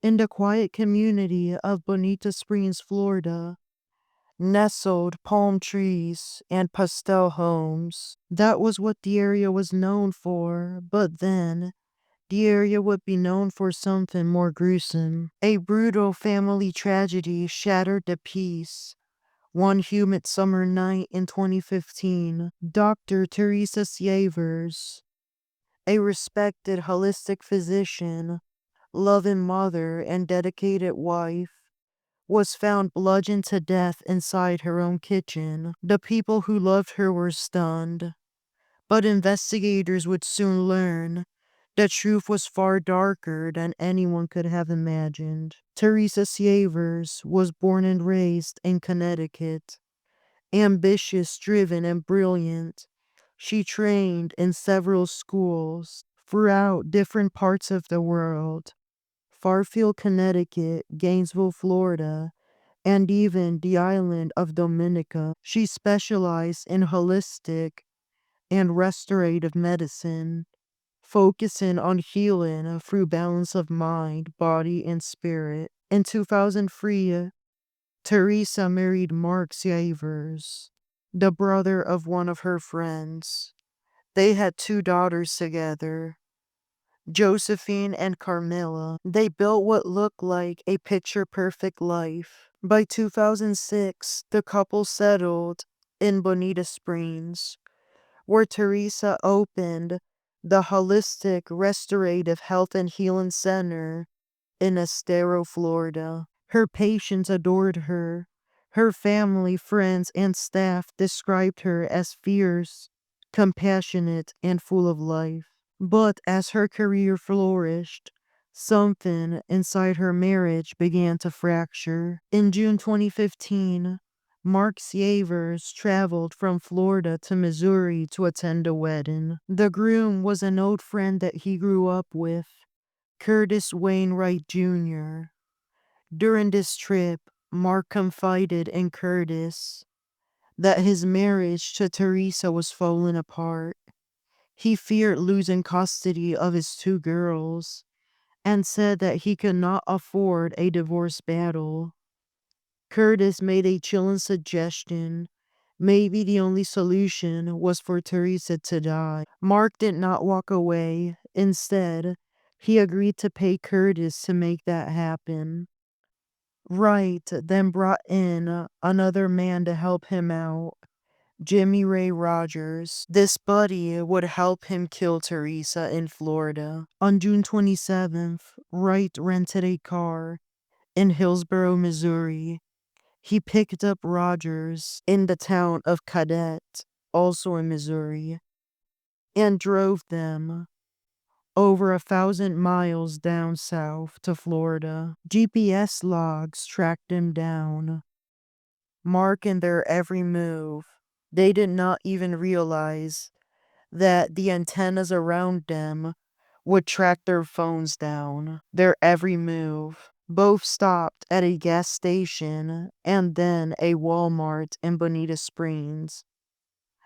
in the quiet community of Bonita Springs, Florida, nestled palm trees and pastel homes. That was what the area was known for, but then the area would be known for something more gruesome. A brutal family tragedy shattered the peace. One humid summer night in 2015, Dr. Teresa Sievers, a respected holistic physician, loving mother, and dedicated wife, was found bludgeoned to death inside her own kitchen. The people who loved her were stunned, but investigators would soon learn the truth was far darker than anyone could have imagined. Teresa Sievers was born and raised in Connecticut. Ambitious, driven, and brilliant, she trained in several schools throughout different parts of the world: Fairfield, Connecticut, Gainesville, Florida, and even the island of Dominica. She specialized in holistic and restorative medicine, focusing on healing through balance of mind, body, and spirit. In 2003, Teresa married Mark Sievers, the brother of one of her friends. They had two daughters together, Josephine and Carmilla. They built what looked like a picture-perfect life. By 2006, the couple settled in Bonita Springs, where Teresa opened the Holistic Restorative Health and Healing Center in Estero, Florida. Her patients adored her. Her family, friends, and staff described her as fierce, compassionate, and full of life. But as her career flourished, something inside her marriage began to fracture. In June 2015, Mark Sievers traveled from Florida to Missouri to attend a wedding. The groom was an old friend that he grew up with, Curtis Wright Jr. During this trip, Mark confided in Curtis that his marriage to Teresa was falling apart. He feared losing custody of his two girls and said that he could not afford a divorce battle. Curtis made a chilling suggestion. Maybe the only solution was for Teresa to die. Mark did not walk away. Instead, he agreed to pay Curtis to make that happen. Wright then brought in another man to help him out, Jimmy Ray Rodgers. This buddy would help him kill Teresa in Florida. On June 27th, Wright rented a car in Hillsborough, Missouri. He picked up Rodgers in the town of Cadet, also in Missouri, and drove them over 1,000 miles down south to Florida. GPS logs tracked them down, marking their every move. They did not even realize that the antennas around them would track their phones down, their every move. Both stopped at a gas station and then a Walmart in Bonita Springs.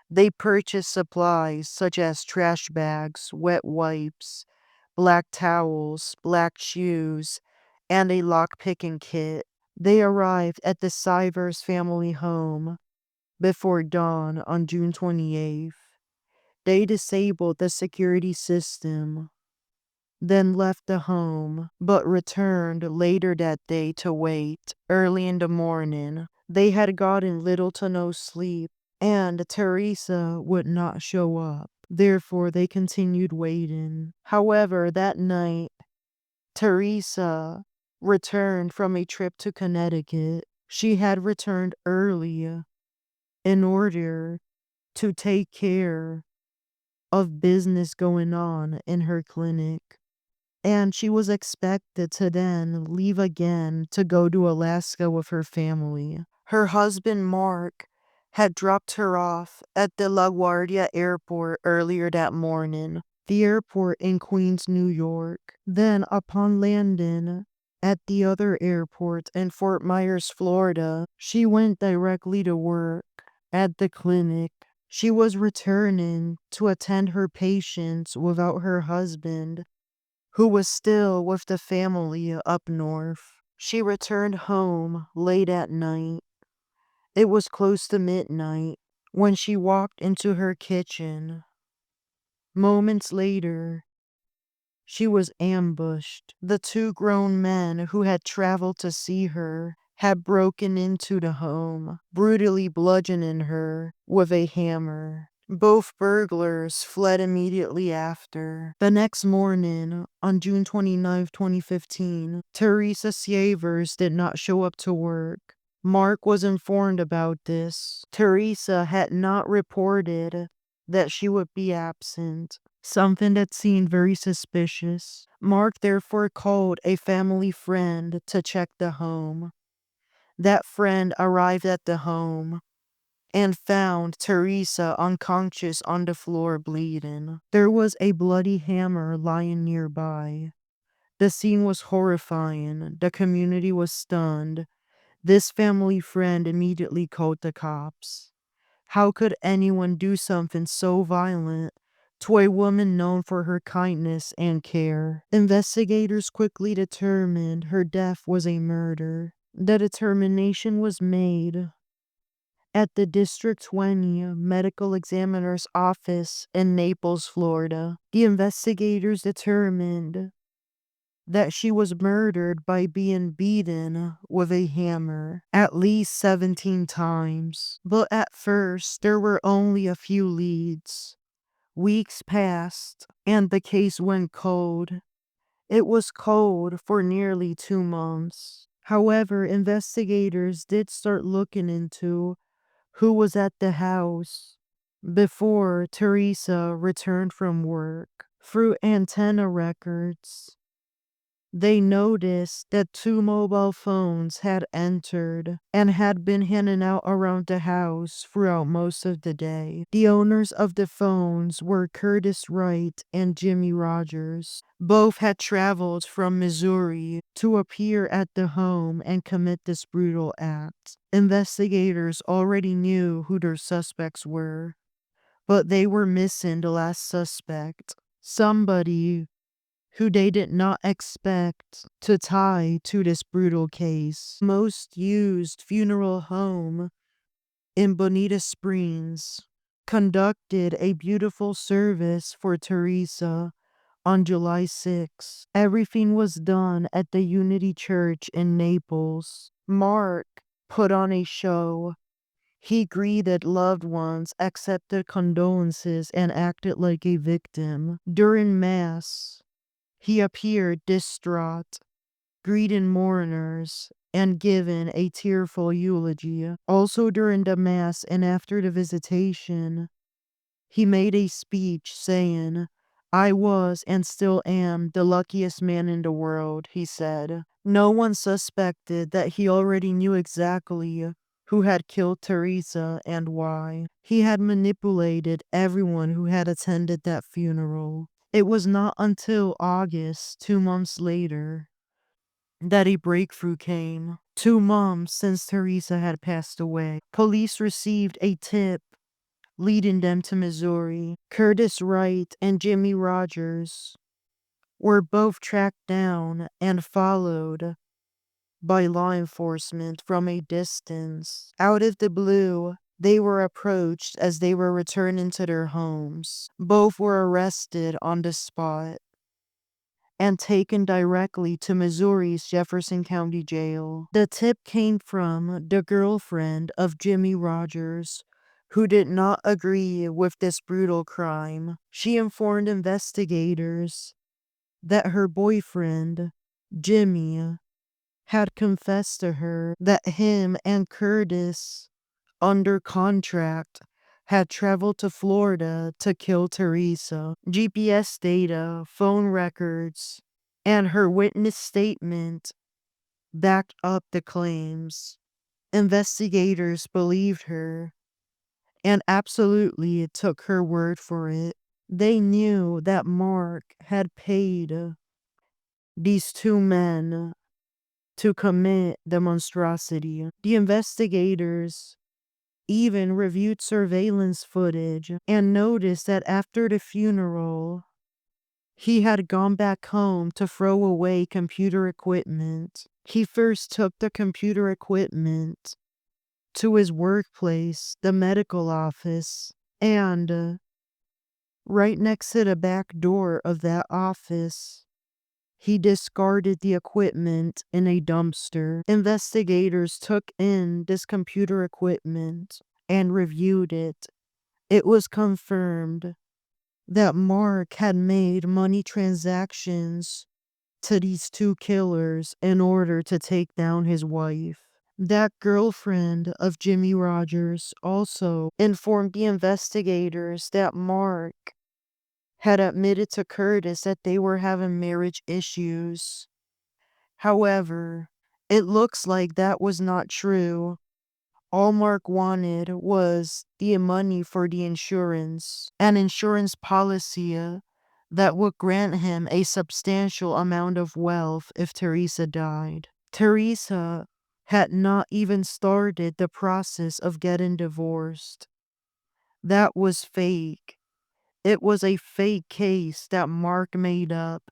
They purchased supplies such as trash bags, wet wipes, black towels, black shoes, and a lock-picking kit. They arrived at the Sievers family home before dawn on June 28th. They disabled the security system, then left the home, but returned later that day to wait. Early in the morning, they had gotten little to no sleep, and Teresa would not show up. Therefore, they continued waiting. However, that night, Teresa returned from a trip to Connecticut. She had returned early in order to take care of business going on in her clinic. And she was expected to then leave again to go to Alaska with her family. Her husband, Mark, had dropped her off at the LaGuardia airport earlier that morning, the airport in Queens, New York. Then, upon landing at the other airport in Fort Myers, Florida, she went directly to work at the clinic. She was returning to attend her patients without her husband who was still with the family up north. She returned home late at night. It was close to midnight when she walked into her kitchen. Moments later, she was ambushed. The two grown men who had traveled to see her had broken into the home, brutally bludgeoning her with a hammer. Both burglars fled immediately after. The next morning, on June 29, 2015, Teresa Sievers did not show up to work. Mark was informed about this. Teresa had not reported that she would be absent, something that seemed very suspicious. Mark therefore called a family friend to check the home. That friend arrived at the home and found Teresa unconscious on the floor bleeding. There was a bloody hammer lying nearby. The scene was horrifying. The community was stunned. This family friend immediately called the cops. How could anyone do something so violent to a woman known for her kindness and care? Investigators quickly determined her death was a murder. The determination was made at the District 20 Medical Examiner's office in Naples, Florida. The investigators determined that she was murdered by being beaten with a hammer at least 17 times. But at first, there were only a few leads. Weeks passed, and the case went cold. It was cold for nearly 2 months. However, investigators did start looking into who was at the house before Teresa returned from work. Through antenna records, they noticed that 2 mobile phones had entered and had been handed out around the house throughout most of the day. The owners of the phones were Curtis Wright and Jimmy Rodgers. Both had traveled from Missouri to appear at the home and commit this brutal act. Investigators already knew who their suspects were, but they were missing the last suspect. Somebody who they did not expect to tie to this brutal case. Most used funeral home in Bonita Springs conducted a beautiful service for Teresa on July 6. Everything was done at the Unity Church in Naples. Mark put on a show. He greeted loved ones, accepted condolences, and acted like a victim. During Mass, he appeared distraught, greeting mourners, and giving a tearful eulogy. Also during the Mass and after the visitation, he made a speech saying, "I was and still am the luckiest man in the world," he said. No one suspected that he already knew exactly who had killed Teresa and why. He had manipulated everyone who had attended that funeral. It was not until August, 2 months later, that a breakthrough came. 2 months since Teresa had passed away. Police received a tip leading them to Missouri. Curtis Wright and Jimmy Rodgers were both tracked down and followed by law enforcement from a distance. Out of the blue, they were approached as they were returning to their homes. Both were arrested on the spot and taken directly to Missouri's Jefferson County Jail. The tip came from the girlfriend of Jimmy Rodgers, who did not agree with this brutal crime. She informed investigators that her boyfriend, Jimmy, had confessed to her that him and Curtis, under contract, had traveled to Florida to kill Teresa. GPS data, phone records, and her witness statement backed up the claims. Investigators believed her and absolutely took her word for it. They knew that Mark had paid these two men to commit the monstrosity. The investigators even reviewed surveillance footage and noticed that after the funeral, He had gone back home to throw away computer equipment. He first took the computer equipment to his workplace, the medical office, and right next to the back door of that office, he discarded the equipment in a dumpster. Investigators took in this computer equipment and reviewed it. It was confirmed that Mark had made money transactions to these two killers in order to take down his wife. That girlfriend of Jimmy Rodgers also informed the investigators that Mark had admitted to Curtis that they were having marriage issues. However, it looks like that was not true. All Mark wanted was the money for the insurance, an insurance policy that would grant him a substantial amount of wealth if Teresa died. Teresa had not even started the process of getting divorced. That was fake. It was a fake case that Mark made up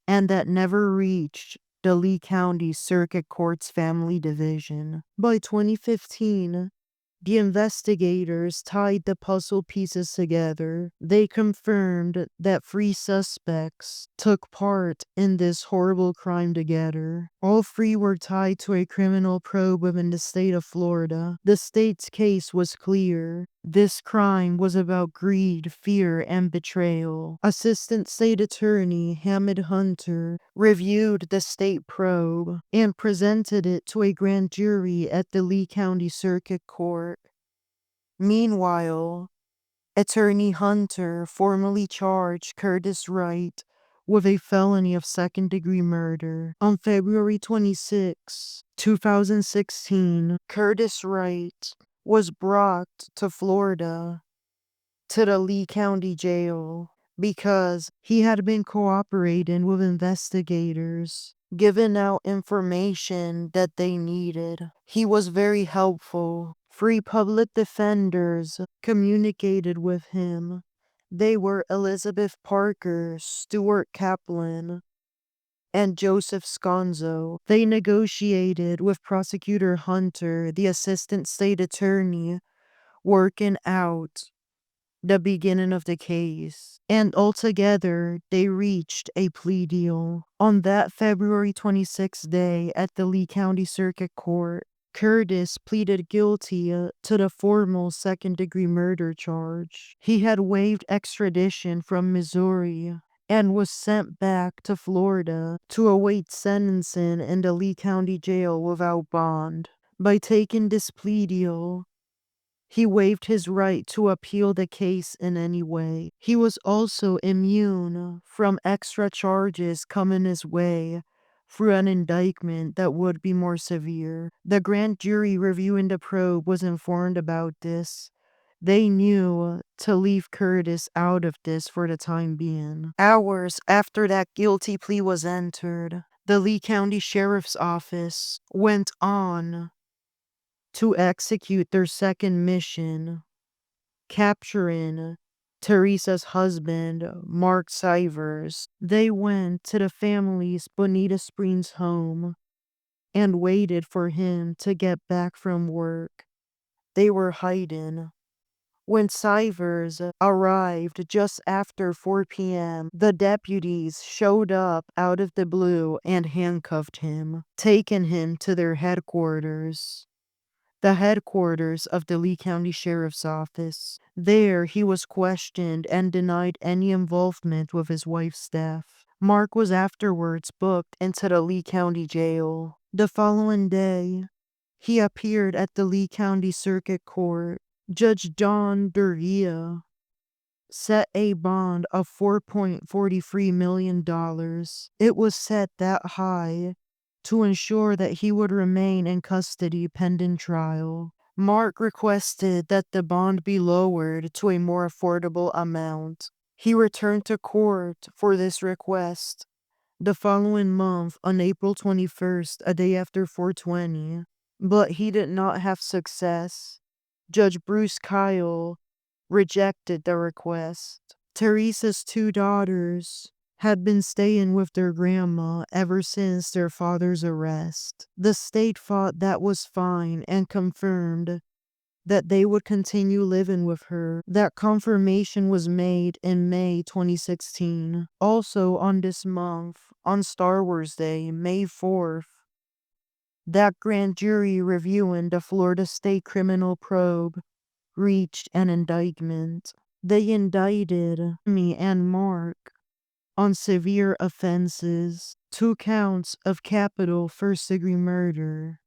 and that never reached the Lee County Circuit Court's Family Division. By 2015, the investigators tied the puzzle pieces together. They confirmed that 3 suspects took part in this horrible crime together. All 3 were tied to a criminal probe within the state of Florida. The state's case was clear. This crime was about greed, fear, and betrayal. Assistant State Attorney Hamid Hunter reviewed the state probe and presented it to a grand jury at the Lee County Circuit Court. Meanwhile, Attorney Hunter formally charged Curtis Wright with a felony of second-degree murder. On February 26, 2016, Curtis Wright was brought to Florida to the Lee County Jail because he had been cooperating with investigators, giving out information that they needed. He was very helpful. 3 public defenders communicated with him. They were Elizabeth Parker, Stuart Kaplan, and Joseph Sconzo. They negotiated with Prosecutor Hunter, the assistant state attorney, working out the beginning of the case, and altogether they reached a plea deal. On that February 26th day at the Lee County Circuit Court, Curtis pleaded guilty to the formal second-degree murder charge. He had waived extradition from Missouri and was sent back to Florida to await sentencing in the Lee County Jail without bond. By taking this plea deal, he waived his right to appeal the case in any way. He was also immune from extra charges coming his way through an indictment that would be more severe. The grand jury reviewing the probe was informed about this. They knew to leave Curtis out of this for the time being. Hours after that guilty plea was entered, the Lee County Sheriff's Office went on to execute their second mission, capturing Teresa's husband, Mark Sievers. They went to the family's Bonita Springs home and waited for him to get back from work. They were hiding. When Sievers arrived just after 4 p.m., the deputies showed up out of the blue and handcuffed him, taking him to their headquarters. The headquarters of the Lee County Sheriff's Office. There, he was questioned and denied any involvement with his wife's death. Mark was afterwards booked into the Lee County Jail. The following day, he appeared at the Lee County Circuit Court. Judge Don Durgia set a bond of $4.43 million. It was set that high to ensure that he would remain in custody pending trial. Mark requested that the bond be lowered to a more affordable amount. He returned to court for this request the following month on April 21st, a day after 420, but he did not have success. Judge Bruce Kyle rejected the request. Teresa's 2 daughters, had been staying with their grandma ever since their father's arrest. The state thought that was fine and confirmed that they would continue living with her. That confirmation was made in May 2016. Also on this month, on Star Wars Day, May 4th, that grand jury reviewing the Florida State criminal probe reached an indictment. They indicted me and Mark on severe offenses, 2 counts of capital first-degree murder,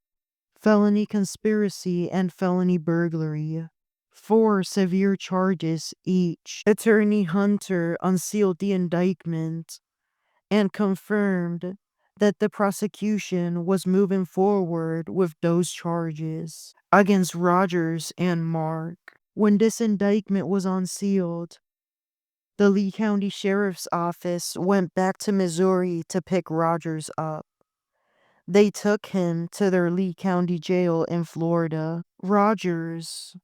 felony conspiracy, and felony burglary. 4 severe charges each. Attorney Hunter unsealed the indictment and confirmed that the prosecution was moving forward with those charges against Rodgers and Mark. When this indictment was unsealed, the Lee County Sheriff's Office went back to Missouri to pick Rodgers up. They took him to their Lee County jail in Florida. Rodgers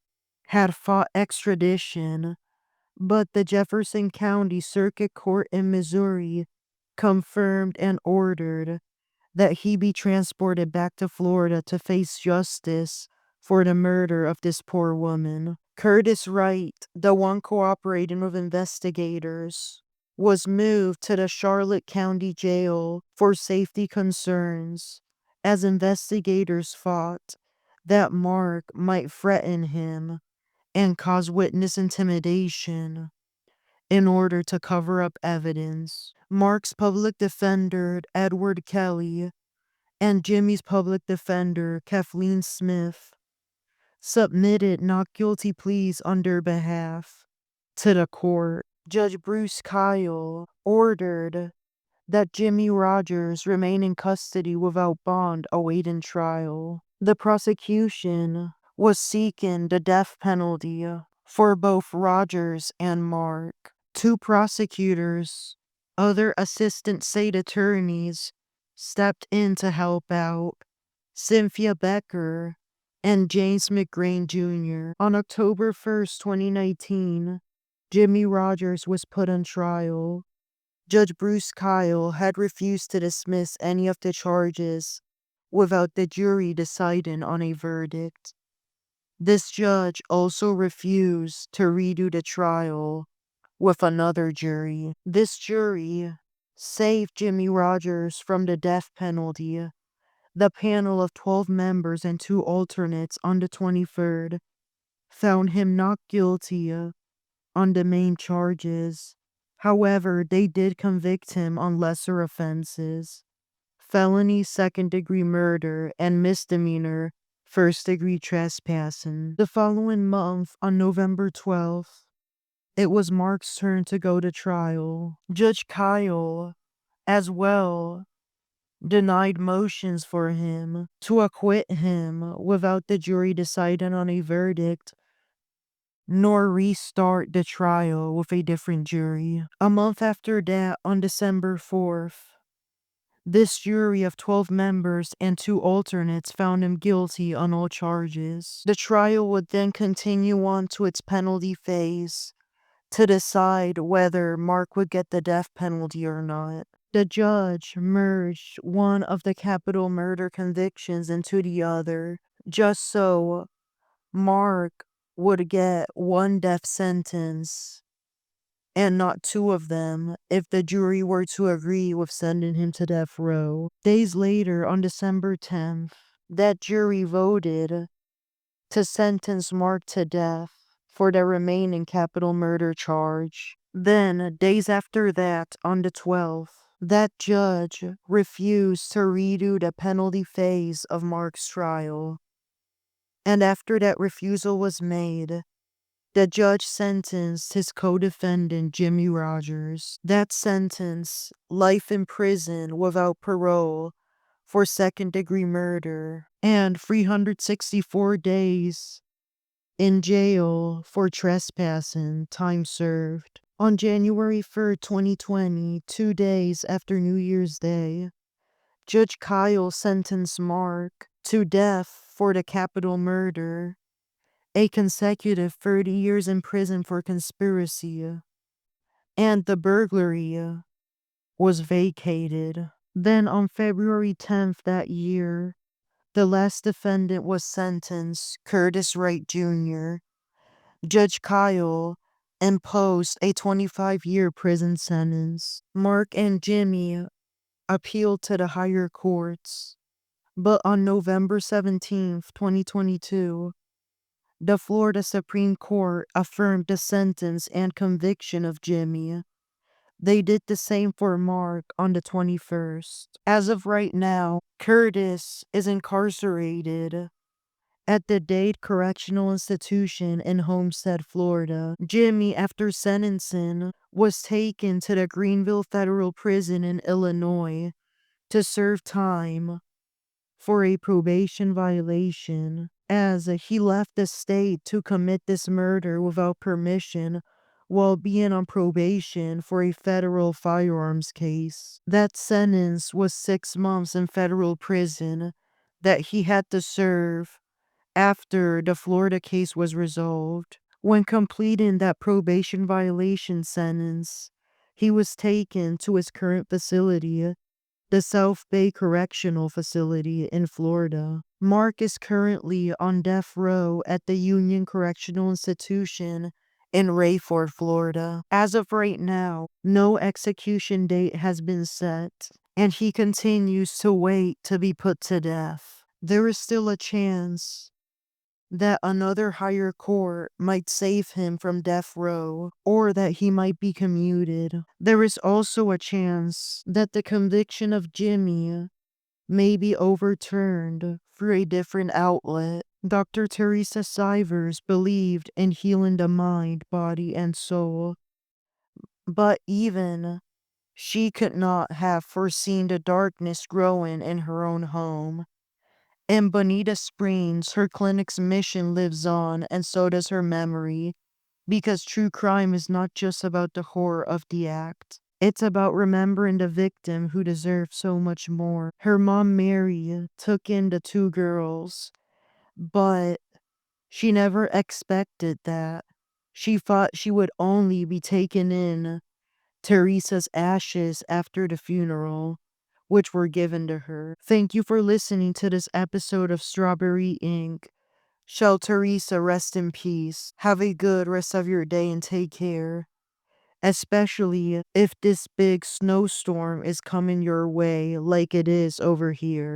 had fought extradition, but the Jefferson County Circuit Court in Missouri confirmed and ordered that he be transported back to Florida to face justice for the murder of this poor woman. Curtis Wright, the one cooperating with investigators, was moved to the Charlotte County Jail for safety concerns, as investigators thought that Mark might threaten him and cause witness intimidation in order to cover up evidence. Mark's public defender, Edward Kelly, and Jimmy's public defender, Kathleen Smith, submitted not guilty pleas on their behalf to the court. Judge Bruce Kyle ordered that Jimmy Rodgers remain in custody without bond awaiting trial. The prosecution was seeking the death penalty for both Rodgers and Mark. 2 prosecutors, other assistant state attorneys, stepped in to help out: Cynthia Becker and James McGrain Jr. On October 1st, 2019, Jimmy Rodgers was put on trial. Judge Bruce Kyle had refused to dismiss any of the charges without the jury deciding on a verdict. This judge also refused to redo the trial with another jury. This jury saved Jimmy Rodgers from the death penalty. The panel of 12 members and 2 alternates on the 23rd found him not guilty on the main charges. However, they did convict him on lesser offenses: felony second-degree murder and misdemeanor first-degree trespassing. The following month, on November 12th, it was Mark's turn to go to trial. Judge Kyle, as well, denied motions for him to acquit him without the jury deciding on a verdict, nor restart the trial with a different jury. A month after that, on December 4th, this jury of 12 members and 2 alternates found him guilty on all charges. The trial would then continue on to its penalty phase to decide whether Mark would get the death penalty or not. The judge merged one of the capital murder convictions into the other, just so Mark would get 1 death sentence and not 2 of them if the jury were to agree with sending him to death row. Days later, on December 10th, that jury voted to sentence Mark to death for the remaining capital murder charge. Then, days after that, on the 12th, that judge refused to redo the penalty phase of Mark's trial. And after that refusal was made, the judge sentenced his co-defendant, Jimmy Rodgers. That sentence: life in prison without parole for second-degree murder, and 364 days in jail for trespassing, time served. On January 3rd, 2020, 2 days after New Year's Day, Judge Kyle sentenced Mark to death for the capital murder, a consecutive 30 years in prison for conspiracy, and the burglary, was vacated. Then on February 10th that year, the last defendant was sentenced, Curtis Wright Jr. Judge Kyle imposed a 25-year prison sentence. Mark and Jimmy appealed to the higher courts, but on November 17th, 2022, the Florida Supreme Court affirmed the sentence and conviction of Jimmy. They did the same for Mark on the 21st. As of right now, Curtis is incarcerated at the Dade Correctional Institution in Homestead, Florida. Jimmy, after sentencing, was taken to the Greenville Federal Prison in Illinois to serve time for a probation violation, as he left the state to commit this murder without permission while being on probation for a federal firearms case. That sentence was 6 months in federal prison that he had to serve after the Florida case was resolved. When completing that probation violation sentence, he was taken to his current facility, the South Bay Correctional Facility in Florida. Mark is currently on death row at the Union Correctional Institution in Rayford, Florida. As of right now, no execution date has been set, and he continues to wait to be put to death. There is still a chance that another higher court might save him from death row, or that he might be commuted. There is also a chance that the conviction of Jimmy may be overturned through a different outlet. Dr. Teresa Sievers believed in healing the mind, body, and soul, but even she could not have foreseen the darkness growing in her own home. In Bonita Springs, her clinic's mission lives on, and so does her memory, because true crime is not just about the horror of the act. It's about remembering the victim who deserves so much more. Her mom, Mary, took in the two girls, but she never expected that. She thought she would only be taking in Teresa's ashes after the funeral, which were given to her. Thank you for listening to this episode of Strawberry Ink. Shall Teresa rest in peace. Have a good rest of your day and take care. Especially if this big snowstorm is coming your way like it is over here.